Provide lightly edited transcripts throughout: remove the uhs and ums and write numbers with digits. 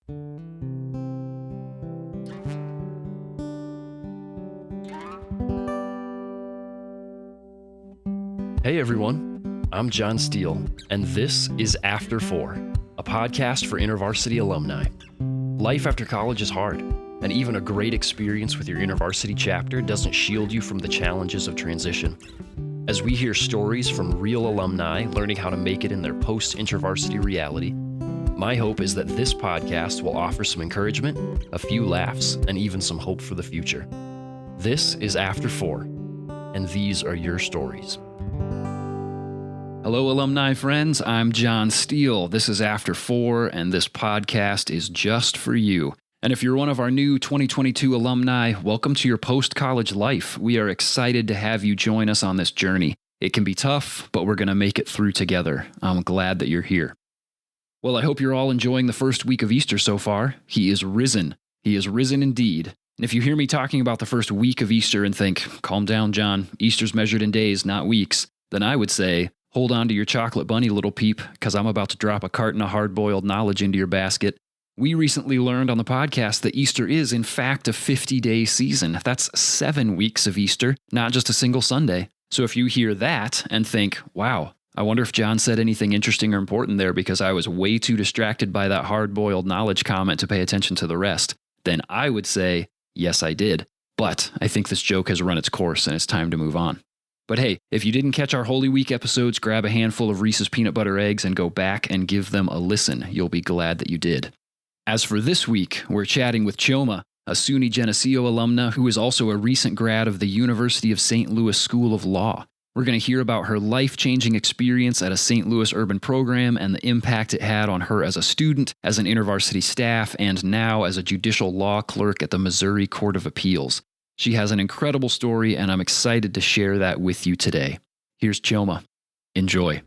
Hey everyone, I'm John Steele, and this is After 4, a podcast for InterVarsity alumni. Life after college is hard, and even a great experience with your InterVarsity chapter doesn't shield you from the challenges of transition. As we hear stories from real alumni learning how to make it in their post-InterVarsity reality, my hope is that this podcast will offer some encouragement, a few laughs, and even some hope for the future. This is After 4, and these are your stories. Hello, alumni friends. I'm John Steele. This is After 4, and this podcast is just for you. And if you're one of our new 2022 alumni, welcome to your post-college life. We are excited to have you join us on this journey. It can be tough, but we're going to make it through together. I'm glad that you're here. Well, I hope you're all enjoying the first week of Easter so far. He is risen. He is risen indeed. And if you hear me talking about the first week of Easter and think, calm down, John, Easter's measured in days, not weeks, then I would say, hold on to your chocolate bunny, little peep, because I'm about to drop a carton of hard-boiled knowledge into your basket. We recently learned on the podcast that Easter is, in fact, a 50-day season. That's 7 weeks of Easter, not just a single Sunday. So if you hear that and think, wow, I wonder if John said anything interesting or important there because I was way too distracted by that hard-boiled knowledge comment to pay attention to the rest, then I would say, yes, I did. But I think this joke has run its course and it's time to move on. But hey, if you didn't catch our Holy Week episodes, grab a handful of Reese's peanut butter eggs and go back and give them a listen. You'll be glad that you did. As for this week, we're chatting with Chioma, a SUNY Geneseo alumna who is also a recent grad of the University of St. Louis School of Law. We're going to hear about her life-changing experience at a St. Louis urban program and the impact it had on her as a student, as an InterVarsity staff, and now as a judicial law clerk at the Missouri Court of Appeals. She has an incredible story, and I'm excited to share that with you today. Here's Chioma. Enjoy.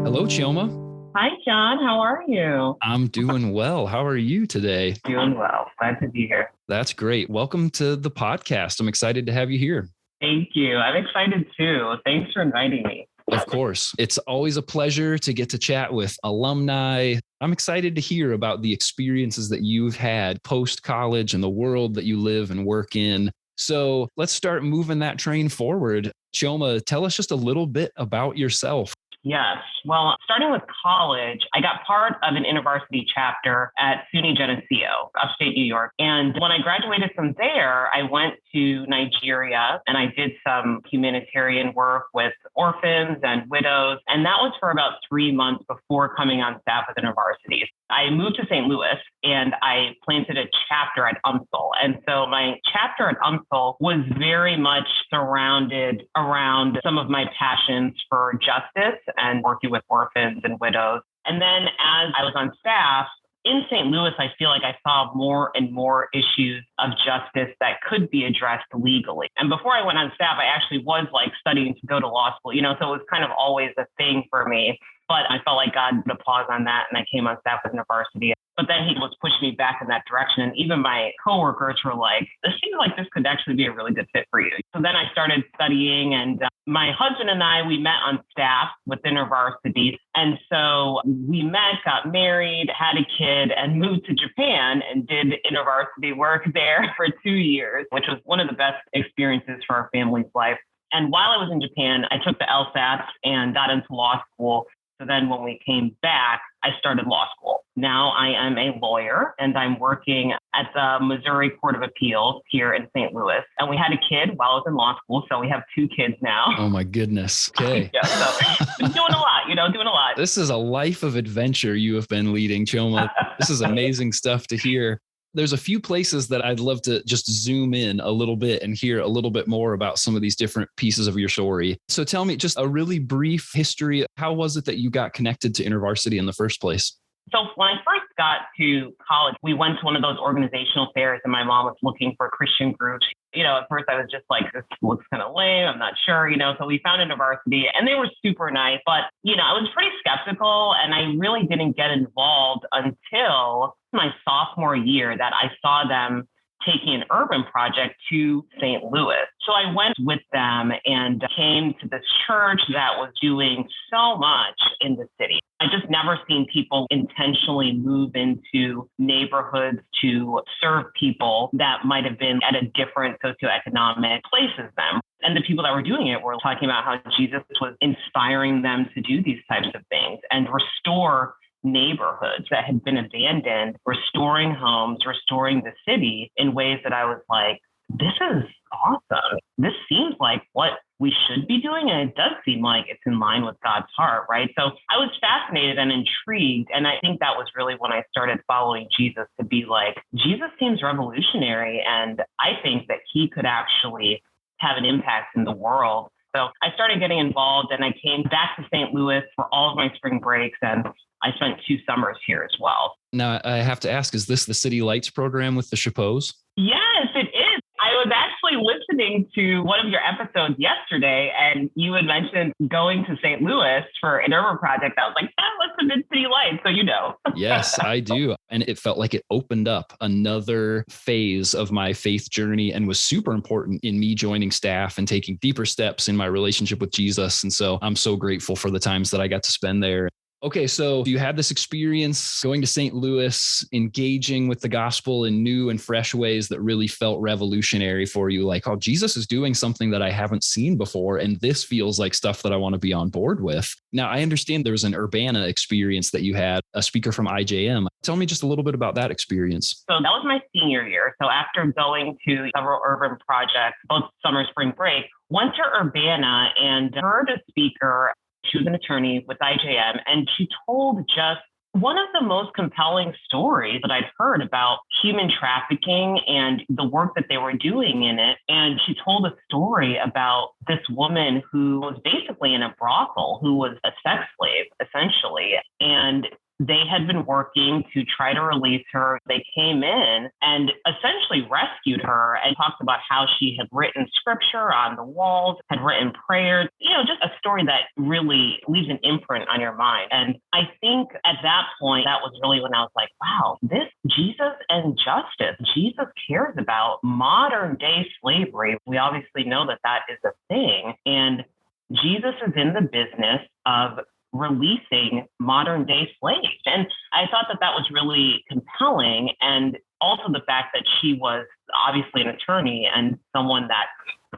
Hello, Chioma. Hi, John. How are you? I'm doing well. How are you today? Doing well. Glad to be here. That's great. Welcome to the podcast. I'm excited to have you here. Thank you. I'm excited too. Thanks for inviting me. Of course. It's always a pleasure to get to chat with alumni. I'm excited to hear about the experiences that you've had post-college and the world that you live and work in. So let's start moving that train forward. Chioma, tell us just a little bit about yourself. Yes. Well, starting with college, I got part of an InterVarsity chapter at SUNY Geneseo, upstate New York. And when I graduated from there, I went to Nigeria and I did some humanitarian work with orphans and widows. And that was for about 3 months before coming on staff with InterVarsity. I moved to St. Louis and I planted a chapter at UMSL. And so my chapter at UMSL was very much surrounded around some of my passions for justice and working with orphans and widows. And then as I was on staff in St. Louis, I feel like I saw more and more issues of justice that could be addressed legally. And before I went on staff, I actually was studying to go to law school, so it was kind of always a thing for me. But I felt like God put a pause on that, and I came on staff with InterVarsity. But then he was pushing me back in that direction. And even my coworkers were like, it seems like this could actually be a really good fit for you. So then I started studying, and my husband and I, we met on staff with InterVarsity. And so we met, got married, had a kid, and moved to Japan and did InterVarsity work there for 2 years, which was one of the best experiences for our family's life. And while I was in Japan, I took the LSAT and got into law school. So then when we came back, I started law school. Now I am a lawyer and I'm working at the Missouri Court of Appeals here in St. Louis. And we had a kid while I was in law school. So we have 2 kids now. Oh my goodness. Okay. Yeah, so been doing a lot, doing a lot. This is a life of adventure you have been leading, Chioma. This is amazing stuff to hear. There's a few places that I'd love to just zoom in a little bit and hear a little bit more about some of these different pieces of your story. So tell me just a really brief history. How was it that you got connected to InterVarsity in the first place? So when I first got to college, we went to one of those organizational fairs and my mom was looking for Christian groups. At first I was just like, this looks kind of lame. I'm not sure, so we found InterVarsity and they were super nice, but, I was pretty skeptical and I really didn't get involved until my sophomore year that I saw them taking an urban project to St. Louis. So I went with them and came to this church that was doing so much in the city. I just never seen people intentionally move into neighborhoods to serve people that might have been at a different socioeconomic place as them. And the people that were doing it were talking about how Jesus was inspiring them to do these types of things and restore neighborhoods that had been abandoned, restoring homes, restoring the city in ways that I was like, this is awesome. This seems like what we should be doing. And it does seem like it's in line with God's heart, right? So I was fascinated and intrigued. And I think that was really when I started following Jesus, to be like, Jesus seems revolutionary. And I think that he could actually have an impact in the world. So I started getting involved and I came back to St. Louis for all of my spring breaks. And I spent 2 summers here as well. Now, I have to ask, is this the City Lights program with the Chapeaus? Yes, it is. I was actually listening to one of your episodes yesterday, and you had mentioned going to St. Louis for an urban project. I was like, that must have been City Lights, so you know. Yes, I do. And it felt like it opened up another phase of my faith journey and was super important in me joining staff and taking deeper steps in my relationship with Jesus. And so I'm so grateful for the times that I got to spend there. Okay, so you had this experience going to St. Louis, engaging with the gospel in new and fresh ways that really felt revolutionary for you. Like, oh, Jesus is doing something that I haven't seen before. And this feels like stuff that I want to be on board with. Now, I understand there was an Urbana experience that you had, a speaker from IJM. Tell me just a little bit about that experience. So that was my senior year. So after going to several urban projects, both summer, spring break, went to Urbana and heard a speaker. She was an attorney with IJM, and she told just one of the most compelling stories that I'd heard about human trafficking and the work that they were doing in it. And she told a story about this woman who was basically in a brothel, who was a sex slave, essentially. And they had been working to try to release her. They came in and essentially rescued her and talked about how she had written scripture on the walls, had written prayers, just a story that really leaves an imprint on your mind. And I think at that point, that was really when I was like, wow, this Jesus and justice. Jesus cares about modern day slavery. We obviously know that that is a thing. And Jesus is in the business of releasing modern day slaves. And I thought that that was really compelling. And also the fact that she was obviously an attorney and someone that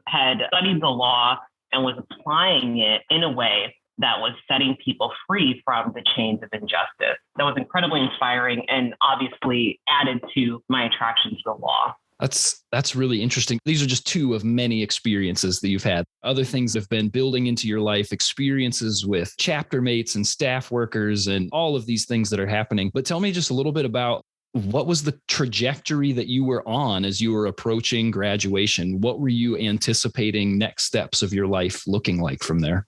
had studied the law and was applying it in a way that was setting people free from the chains of injustice. That was incredibly inspiring and obviously added to my attraction to the law. That's really interesting. These are just 2 of many experiences that you've had. Other things have been building into your life, experiences with chapter mates and staff workers and all of these things that are happening. But tell me just a little bit about what was the trajectory that you were on as you were approaching graduation? What were you anticipating next steps of your life looking like from there?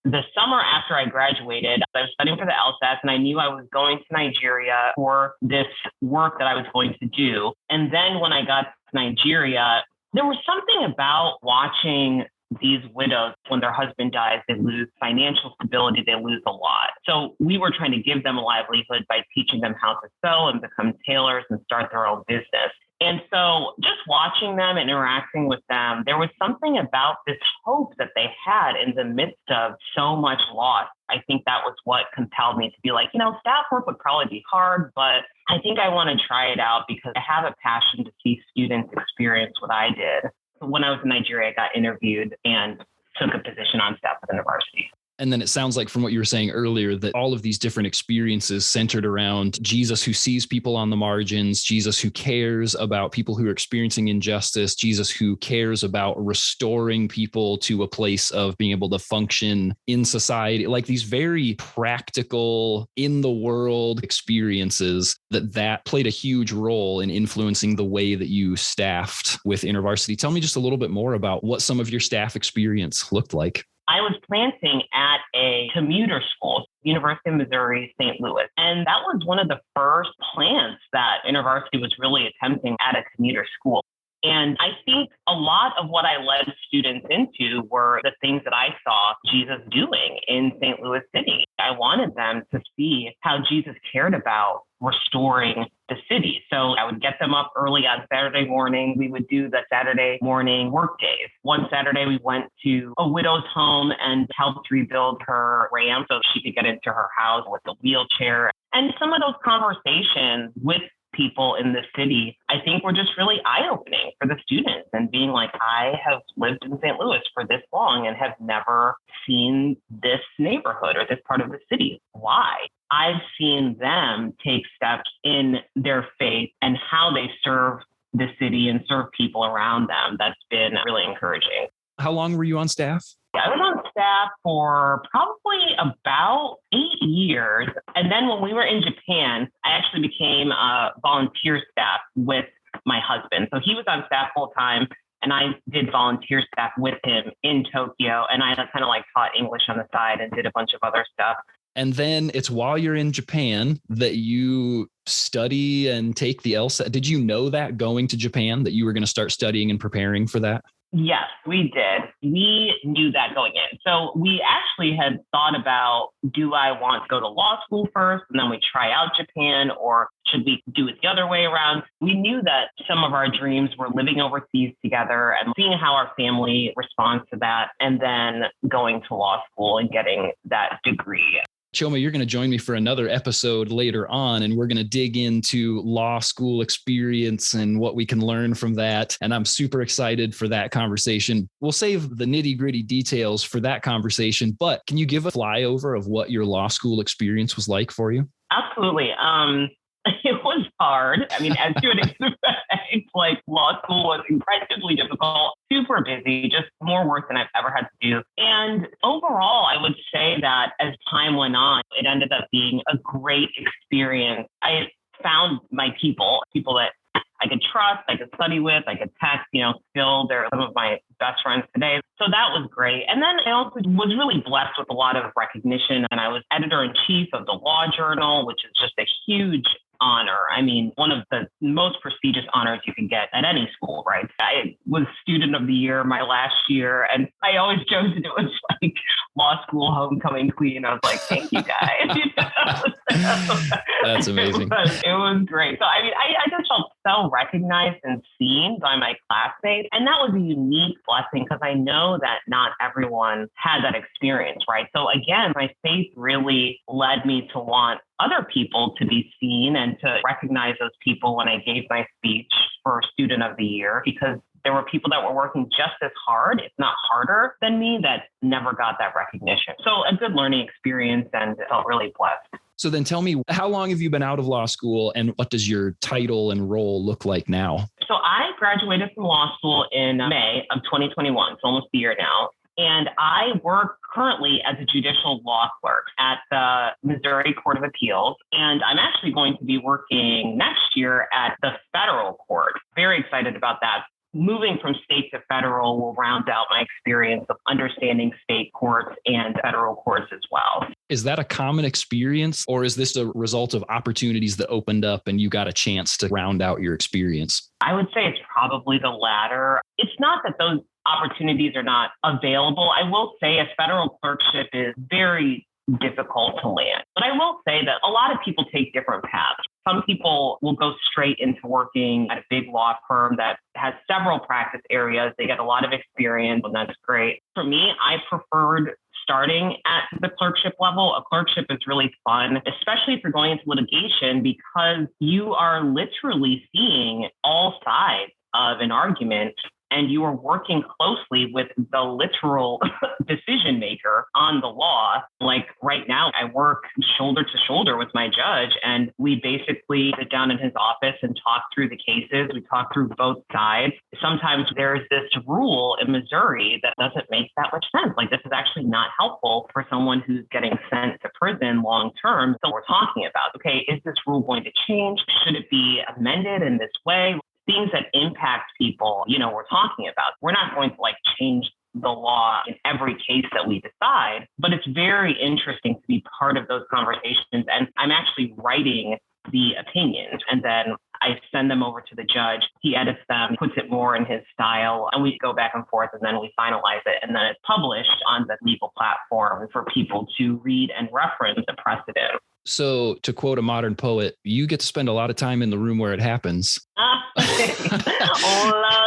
The summer after I graduated, I was studying for the LSAT, and I knew I was going to Nigeria for this work that I was going to do. And then when I got to Nigeria, there was something about watching these widows, when their husband dies, they lose financial stability, they lose a lot. So we were trying to give them a livelihood by teaching them how to sew and become tailors and start their own business. And so just watching them and interacting with them, there was something about this hope that they had in the midst of so much loss. I think that was what compelled me to be like, staff work would probably be hard, but I think I want to try it out because I have a passion to see students experience what I did. When I was in Nigeria, I got interviewed and took a position on staff at InterVarsity. And then it sounds like from what you were saying earlier that all of these different experiences centered around Jesus who sees people on the margins, Jesus who cares about people who are experiencing injustice, Jesus who cares about restoring people to a place of being able to function in society, like these very practical in the world experiences that played a huge role in influencing the way that you staffed with InterVarsity. Tell me just a little bit more about what some of your staff experience looked like. I was planting at a commuter school, University of Missouri, St. Louis. And that was one of the first plants that InterVarsity was really attempting at a commuter school. And I think a lot of what I led students into were the things that I saw Jesus doing in St. Louis City. I I wanted them to see how Jesus cared about restoring the city. So I would get them up early on Saturday morning. We would do the Saturday morning work days. One Saturday, we went to a widow's home and helped rebuild her ramp so she could get into her house with a wheelchair. And some of those conversations with people in the city, I think were just really eye-opening for the students and being like, I have lived in St. Louis for this long and have never seen this neighborhood or this part of the city. Why? I've seen them take steps in their faith and how they serve the city and serve people around them. That's been really encouraging. How long were you on staff? I was on staff for probably about 8 years. And then when we were in Japan, I actually became a volunteer staff with my husband. So he was on staff full time and I did volunteer staff with him in Tokyo. And I kind of like taught English on the side and did a bunch of other stuff. And then it's while you're in Japan that you study and take the LSAT. Did you know that going to Japan that you were going to start studying and preparing for that? Yes, we did. We knew that going in. So we actually had thought about, do I want to go to law school first and then we try out Japan, or should we do it the other way around? We knew that some of our dreams were living overseas together and seeing how our family responds to that, and then going to law school and getting that degree. Chioma, you're going to join me for another episode later on, and we're going to dig into law school experience and what we can learn from that. And I'm super excited for that conversation. We'll save the nitty-gritty details for that conversation, but can you give a flyover of what your law school experience was like for you? Absolutely. It was hard. I mean, as you would expect, like law school was incredibly difficult, super busy, just more work than I've ever had to do. And overall, I would say that as time went on, it ended up being a great experience. I found my people that I could trust, I could study with, I could text, still they're some of my best friends today. So that was great. And then I also was really blessed with a lot of recognition. And I was editor-in-chief of the Law Journal, which is just a huge honor. I mean, one of the most prestigious honors you can get at any school, right? I was student of the year my last year, and I always joked that it was like law school homecoming queen. I was like, thank you guys. That's amazing. It was great. So, I mean, I just felt so recognized and seen by my classmates. And that was a unique blessing because I know that not everyone had that experience, right? So again, my faith really led me to want other people to be seen and to recognize those people when I gave my speech for Student of the Year, because there were people that were working just as hard, if not harder than me, that never got that recognition. So a good learning experience, and felt really blessed. So then tell me, how long have you been out of law school and what does your title and role look like now? So I graduated from law school in May of 2021, so almost a year now. And I work currently as a judicial law clerk at the Missouri Court of Appeals. And I'm actually going to be working next year at the federal court. Very excited about that. Moving from state to federal will round out my experience of understanding state courts and federal courts as well. Is that a common experience, or is this a result of opportunities that opened up and you got a chance to round out your experience? I would say it's probably the latter. It's not that those opportunities are not available. I will say a federal clerkship is very difficult to land. But I will say that a lot of people take different paths. Some people will go straight into working at a big law firm that has several practice areas. They get a lot of experience, and that's great. For me, I preferred starting at the clerkship level. A clerkship is really fun, especially if you're going into litigation, because you are literally seeing all sides of an argument, and you are working closely with the literal decision maker on the law. Like right now, I work shoulder to shoulder with my judge, and we basically sit down in his office and talk through the cases. We talk through both sides. Sometimes there's this rule in Missouri that doesn't make that much sense. Like, this is actually not helpful for someone who's getting sent to prison long term. So we're talking about, okay, is this rule going to change? Should it be amended in this way? Things that impact people, we're talking about. We're not going to change the law in every case that we decide, but it's very interesting to be part of those conversations. And I'm actually writing the opinions, and then I send them over to the judge. He edits them, puts it more in his style, and we go back and forth, and then we finalize it. And then it's published on the legal platform for people to read and reference the precedent. So to quote a modern poet, you get to spend a lot of time in the room where it happens. Love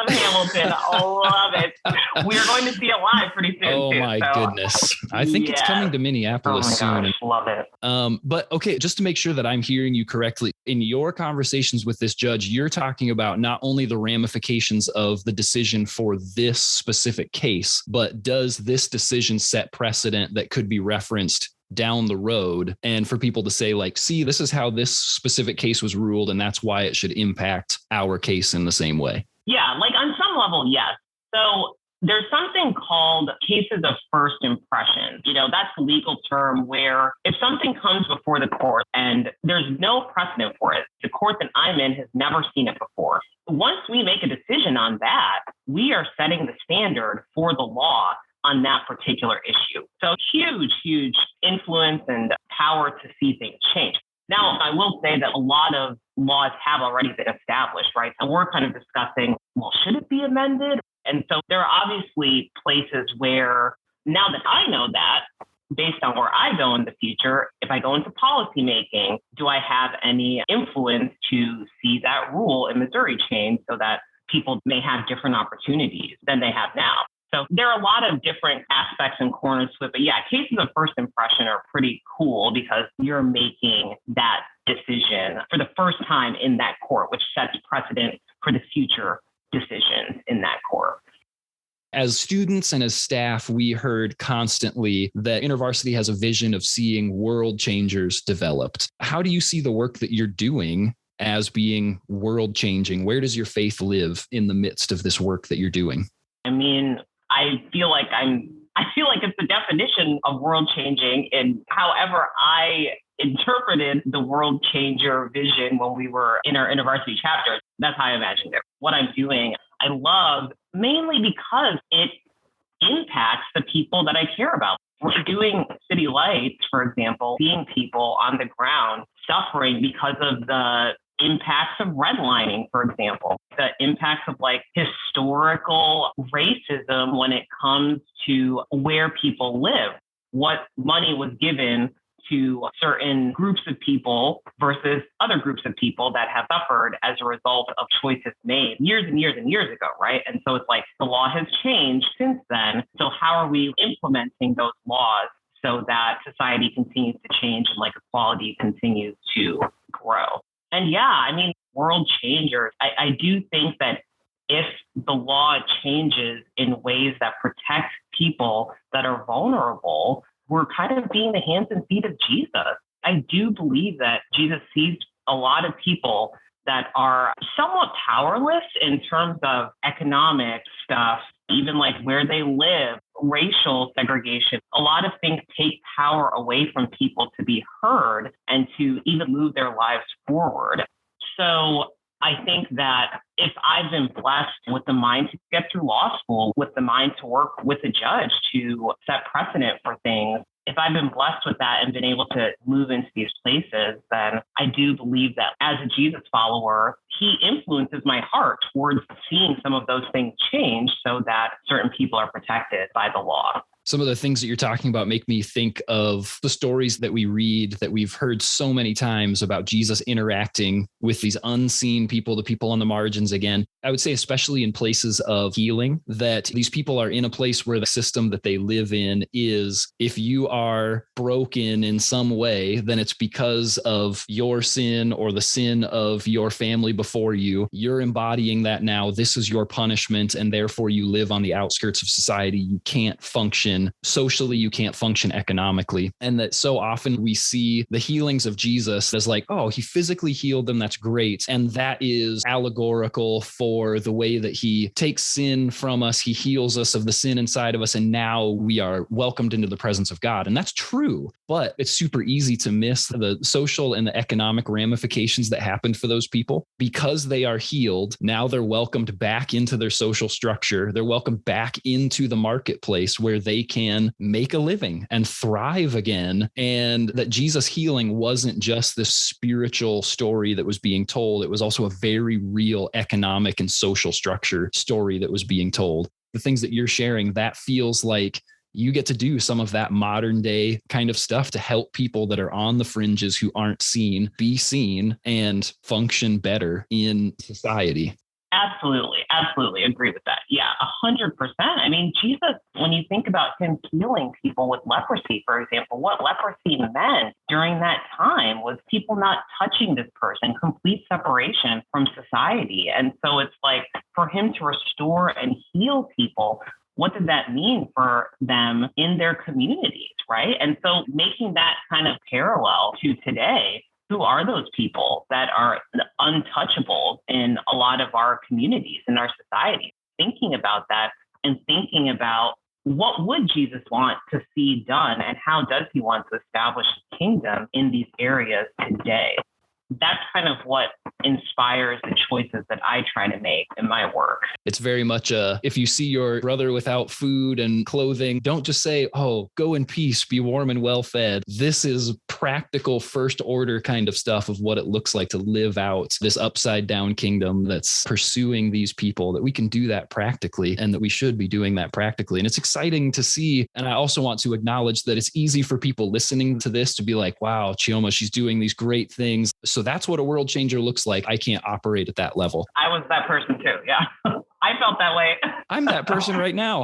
Hamilton. Love it. We're going to see it live pretty soon. Oh, my goodness. I think it's coming to Minneapolis soon. Gosh, love it. But okay, just to make sure that I'm hearing you correctly, in your conversations with this judge, you're talking about not only the ramifications of the decision for this specific case, but does this decision set precedent that could be referenced down the road, and for people to say like, see, this is how this specific case was ruled, and that's why it should impact our case in the same way? Yeah, like on some level, yes. So there's something called cases of first impression. That's a legal term where if something comes before the court and there's no precedent for it, the court that I'm in has never seen it before. Once we make a decision on that, we are setting the standard for the law on that particular issue. So huge influence and power to see things change. Now, I will say that a lot of laws have already been established, right? And we're kind of discussing, well, should it be amended? And so there are obviously places where now that I know that, based on where I go in the future, if I go into policymaking, do I have any influence to see that rule in Missouri change so that people may have different opportunities than they have now? So there are a lot of different aspects and corners to it. But yeah, cases of first impression are pretty cool because you're making that decision for the first time in that court, which sets precedent for the future decisions in that court. As students and as staff, we heard constantly that InterVarsity has a vision of seeing world changers developed. How do you see the work that you're doing as being world changing? Where does your faith live in the midst of this work that you're doing? I mean, I feel like it's the definition of world changing. And however I interpreted the world changer vision when we were in our InterVarsity chapter, that's how I imagined it. What I'm doing, I love mainly because it impacts the people that I care about. We're doing city lights, for example, seeing people on the ground suffering because of the impacts of redlining, for example, the impacts of like historical racism when it comes to where people live, what money was given to certain groups of people versus other groups of people that have suffered as a result of choices made years and years and years ago, right? And so it's like the law has changed since then. So how are we implementing those laws so that society continues to change and like equality continues to grow? And yeah, I mean, world changers, I do think that if the law changes in ways that protect people that are vulnerable, we're kind of being the hands and feet of Jesus. I do believe that Jesus sees a lot of people that are somewhat powerless in terms of economic stuff, even like where they live, racial segregation. A lot of things take power away from people to be heard and to even move their lives forward. So I think that if I've been blessed with the mind to get through law school, with the mind to work with a judge to set precedent for things, if I've been blessed with that and been able to move into these places, then I do believe that as a Jesus follower, he influences my heart towards seeing some of those things change so that certain people are protected by the law. Some of the things that you're talking about make me think of the stories that we read that we've heard so many times about Jesus interacting with these unseen people, the people on the margins again. I would say, especially in places of healing, that these people are in a place where the system that they live in is, if you are broken in some way, then it's because of your sin or the sin of your family before you. You're embodying that now. This is your punishment, and therefore you live on the outskirts of society. You can't function socially, you can't function economically. And that so often we see the healings of Jesus as like, oh, he physically healed them. That's great. And that is allegorical for the way that he takes sin from us. He heals us of the sin inside of us. And now we are welcomed into the presence of God. And that's true, but it's super easy to miss the social and the economic ramifications that happened for those people because they are healed. Now they're welcomed back into their social structure. They're welcomed back into the marketplace where they they can make a living and thrive again. And that Jesus healing wasn't just this spiritual story that was being told. It was also a very real economic and social structure story that was being told. The things that you're sharing, that feels like you get to do some of that modern day kind of stuff to help people that are on the fringes who aren't seen, be seen and function better in society. Absolutely. Absolutely agree with that. Yeah, 100%. I mean, Jesus, when you think about him healing people with leprosy, for example, what leprosy meant during that time was people not touching this person, complete separation from society. And so it's like for him to restore and heal people, what did that mean for them in their communities, right? And so making that kind of parallel to today, who are those people that are untouchable in a lot of our communities, in our society? Thinking about that and thinking about what would Jesus want to see done and how does he want to establish the kingdom in these areas today? That's kind of what inspires the choices that I try to make in my work. It's very much if you see your brother without food and clothing, don't just say, oh, go in peace, be warm and well fed. This is practical first order kind of stuff of what it looks like to live out this upside down kingdom that's pursuing these people, that we can do that practically and that we should be doing that practically. And it's exciting to see. And I also want to acknowledge that it's easy for people listening to this to be like, wow, Chioma, she's doing these great things. So that's what a world changer looks like. I can't operate at that level. I was that person too. Yeah. I felt that way. I'm that person right now.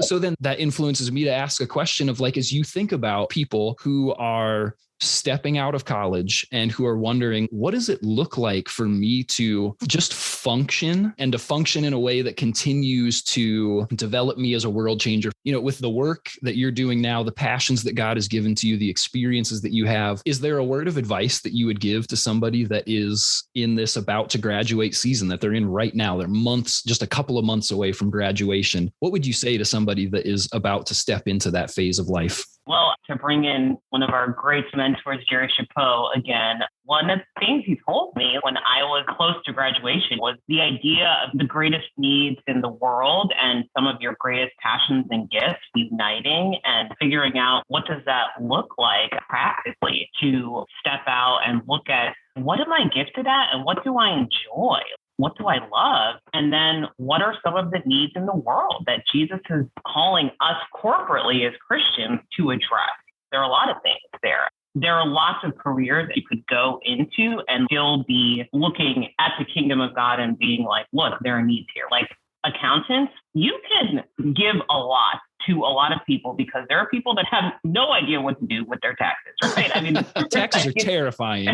So then that influences me to ask a question of like, as you think about people who are stepping out of college and who are wondering, what does it look like for me to just function and to function in a way that continues to develop me as a world changer? You know, with the work that you're doing now, the passions that God has given to you, the experiences that you have, is there a word of advice that you would give to somebody that is in this about to graduate season that they're in right now? They're months, just a couple of months away from graduation. What would you say to somebody that is about to step into that phase of life? Well, to bring in one of our great mentors, Jerry Chapeau, again, one of the things he told me when I was close to graduation was the idea of the greatest needs in the world and some of your greatest passions and gifts uniting and figuring out what does that look like practically to step out and look at what am I gifted at and what do I enjoy? What do I love? And then what are some of the needs in the world that Jesus is calling us corporately as Christians to address? There are a lot of things there. There are lots of careers that you could go into and still be looking at the kingdom of God and being like, look, there are needs here. Like accountants, you can give a lot to a lot of people because there are people that have no idea what to do with their taxes, right? I mean, taxes are terrifying.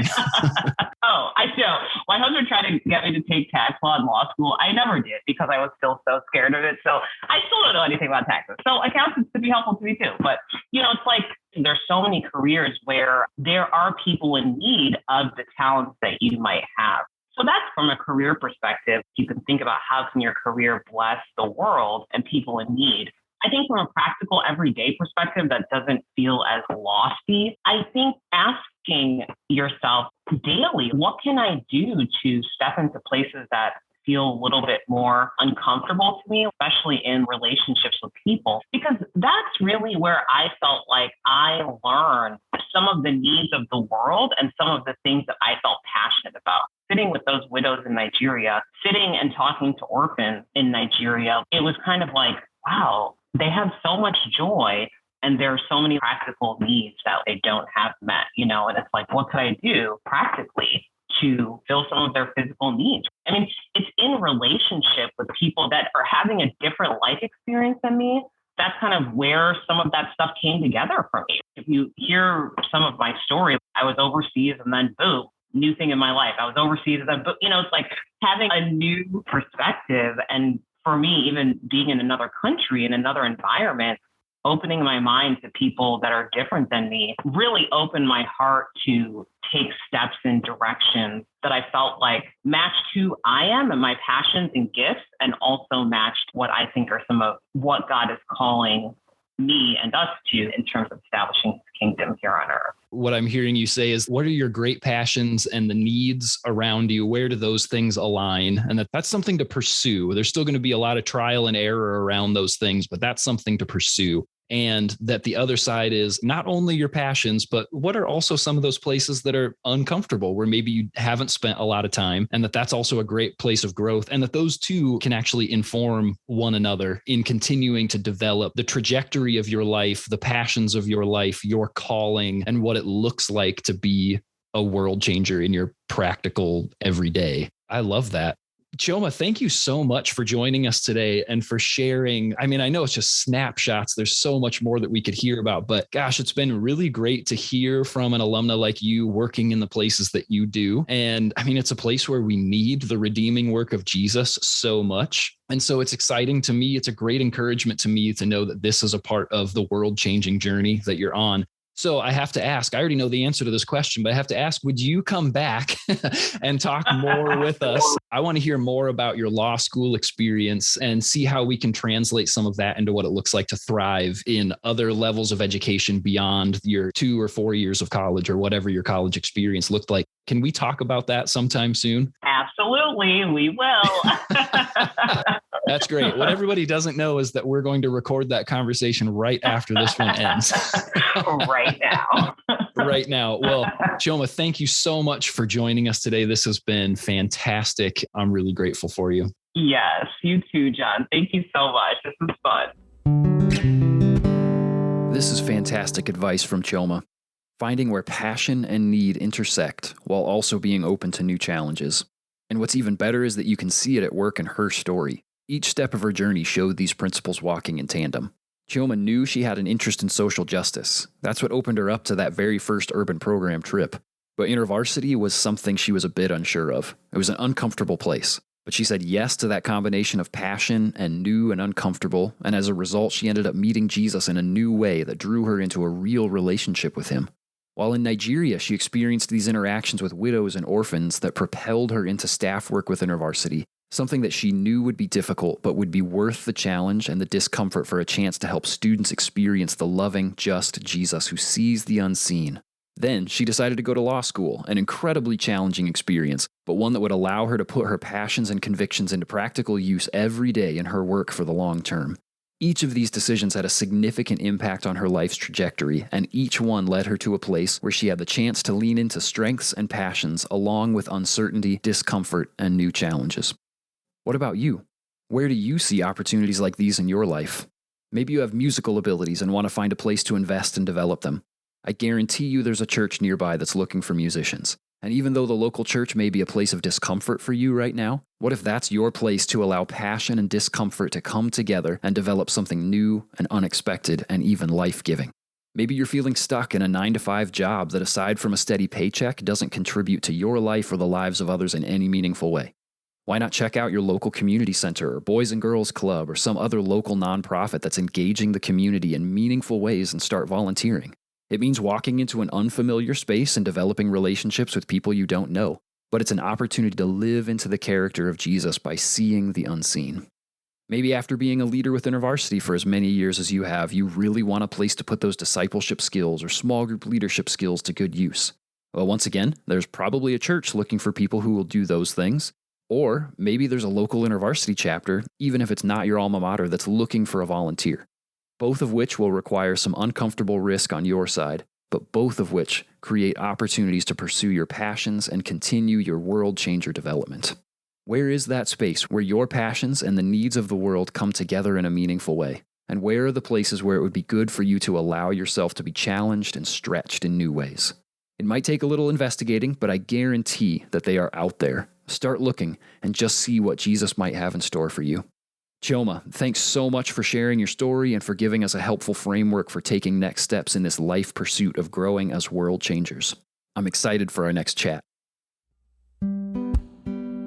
Oh, I know. My husband tried to get me to take tax law in law school. I never did because I was still so scared of it. So I still don't know anything about taxes. So accountants could be helpful to me too. But, you know, it's like there's so many careers where there are people in need of the talents that you might have. So that's from a career perspective. You can think about how can your career bless the world and people in need. I think from a practical everyday perspective that doesn't feel as lofty, I think asking yourself daily, what can I do to step into places that feel a little bit more uncomfortable to me, especially in relationships with people, because that's really where I felt like I learned some of the needs of the world and some of the things that I felt passionate about. Sitting with those widows in Nigeria, sitting and talking to orphans in Nigeria, it was kind of like, wow, they have so much joy and there are so many practical needs that they don't have met, you know, and it's like, what could I do practically to fill some of their physical needs? I mean, it's in relationship with people that are having a different life experience than me. That's kind of where some of that stuff came together for me. If you hear some of my story, I was overseas and then boom, new thing in my life. I was overseas and then, you know, it's like having a new perspective. And for me, even being in another country, in another environment, opening my mind to people that are different than me really opened my heart to take steps in directions that I felt like matched who I am and my passions and gifts, and also matched what I think are some of what God is calling me and us to in terms of establishing his kingdom here on earth. What I'm hearing you say is, what are your great passions and the needs around you? Where do those things align? And that's something to pursue. There's still going to be a lot of trial and error around those things, but that's something to pursue. And that the other side is not only your passions, but what are also some of those places that are uncomfortable, where maybe you haven't spent a lot of time, and that's also a great place of growth, and that those two can actually inform one another in continuing to develop the trajectory of your life, the passions of your life, your calling, and what it looks like to be a world changer in your practical everyday. I love that. Chioma, thank you so much for joining us today and for sharing. I mean, I know it's just snapshots. There's so much more that we could hear about, but gosh, it's been really great to hear from an alumna like you working in the places that you do. And I mean, it's a place where we need the redeeming work of Jesus so much. And so it's exciting to me. It's a great encouragement to me to know that this is a part of the world-changing journey that you're on. So I have to ask, I already know the answer to this question, but I have to ask, would you come back and talk more with us? I want to hear more about your law school experience and see how we can translate some of that into what it looks like to thrive in other levels of education beyond your 2 or 4 years of college or whatever your college experience looked like. Can we talk about that sometime soon? Absolutely, we will. That's great. What everybody doesn't know is that we're going to record that conversation right after this one ends. Right now. Right now. Well, Chioma, thank you so much for joining us today. This has been fantastic. I'm really grateful for you. Yes, you too, John. Thank you so much. This was fun. This is fantastic advice from Chioma. Finding where passion and need intersect while also being open to new challenges. And what's even better is that you can see it at work in her story. Each step of her journey showed these principles walking in tandem. Chioma knew she had an interest in social justice. That's what opened her up to that very first urban program trip. But InterVarsity was something she was a bit unsure of. It was an uncomfortable place. But she said yes to that combination of passion and new and uncomfortable, and as a result, she ended up meeting Jesus in a new way that drew her into a real relationship with him. While in Nigeria, she experienced these interactions with widows and orphans that propelled her into staff work with InterVarsity, something that she knew would be difficult but would be worth the challenge and the discomfort for a chance to help students experience the loving, just Jesus who sees the unseen. Then she decided to go to law school, an incredibly challenging experience, but one that would allow her to put her passions and convictions into practical use every day in her work for the long term. Each of these decisions had a significant impact on her life's trajectory, and each one led her to a place where she had the chance to lean into strengths and passions along with uncertainty, discomfort, and new challenges. What about you? Where do you see opportunities like these in your life? Maybe you have musical abilities and want to find a place to invest and develop them. I guarantee you there's a church nearby that's looking for musicians. And even though the local church may be a place of discomfort for you right now, what if that's your place to allow passion and discomfort to come together and develop something new and unexpected and even life-giving? Maybe you're feeling stuck in a 9-to-5 job that, aside from a steady paycheck, doesn't contribute to your life or the lives of others in any meaningful way. Why not check out your local community center or Boys and Girls Club or some other local nonprofit that's engaging the community in meaningful ways and start volunteering? It means walking into an unfamiliar space and developing relationships with people you don't know, but it's an opportunity to live into the character of Jesus by seeing the unseen. Maybe after being a leader with InterVarsity for as many years as you have, you really want a place to put those discipleship skills or small group leadership skills to good use. Well, once again, there's probably a church looking for people who will do those things. Or maybe there's a local InterVarsity chapter, even if it's not your alma mater, that's looking for a volunteer. Both of which will require some uncomfortable risk on your side, but both of which create opportunities to pursue your passions and continue your world changer development. Where is that space where your passions and the needs of the world come together in a meaningful way? And where are the places where it would be good for you to allow yourself to be challenged and stretched in new ways? It might take a little investigating, but I guarantee that they are out there. Start looking and just see what Jesus might have in store for you. Chioma, thanks so much for sharing your story and for giving us a helpful framework for taking next steps in this life pursuit of growing as world changers. I'm excited for our next chat.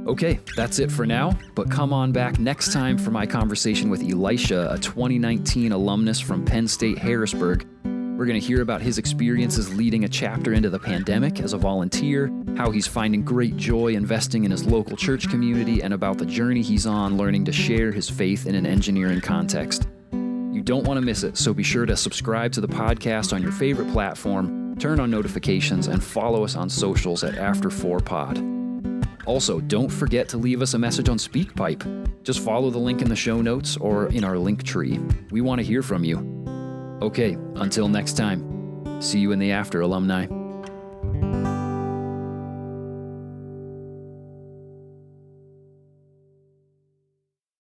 Okay, that's it for now, but come on back next time for my conversation with Elisha, a 2019 alumnus from Penn State Harrisburg. We're going to hear about his experiences leading a chapter into the pandemic as a volunteer, how he's finding great joy investing in his local church community, and about the journey he's on learning to share his faith in an engineering context. You don't want to miss it, so be sure to subscribe to the podcast on your favorite platform, turn on notifications, and follow us on socials at After4Pod. Also, don't forget to leave us a message on SpeakPipe. Just follow the link in the show notes or in our link tree. We want to hear from you. Okay, until next time, see you in the after, alumni.